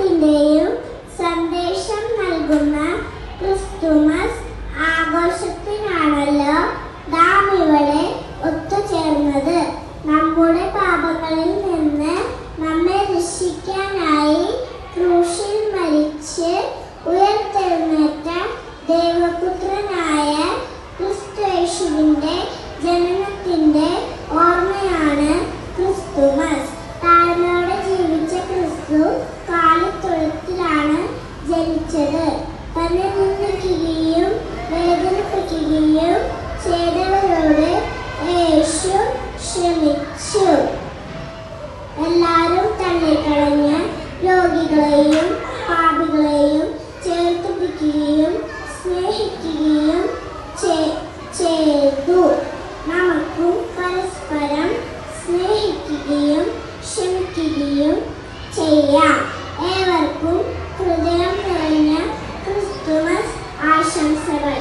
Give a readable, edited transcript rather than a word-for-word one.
യും സന്ദേശം നൽകുന്ന ക്രിസ്തുമസ് ആഘോഷത്തിനാണല്ലോ നാം ഇവിടെ ഒത്തുചേർന്നത്. നമ്മുടെ പാപങ്ങളിൽ നിന്ന് നമ്മെ രക്ഷിക്കാനായി ക്രൂശിൽ മരിച്ച് ഉയർത്തെഴുന്നേറ്റ ദൈവപുത്രനായ ക്രിസ്തുയേശുവിന്റെ ജനനത്തിന്റെ ഓർമ്മയാണ് ക്രിസ്തുമസ്. താഴ്മയോടെ ജീവിച്ച ക്രിസ്തു കാലിത്തൊഴുത്തിലാണ് ജനിച്ചത്. തന്നെ നിന്ദിക്കുകയും വേദനിപ്പിക്കുകയും ചെയ്തവരോട് യേശു ക്ഷമിച്ചു. എല്ലാവരും തള്ളിക്കളഞ്ഞ രോഗികളെയും പാപികളെയും ചേർത്ത് പിടിക്കുകയും സ്നേഹിക്കുകയും ചെയ്തു. നമുക്കും പരസ്പരം സ്നേഹിക്കുകയും ക്ഷമിക്കുകയും ചെയ്യാം. ഏവർക്കും ഹൃദയം നിറഞ്ഞ ക്രിസ്തുമസ് ആശംസകൾ.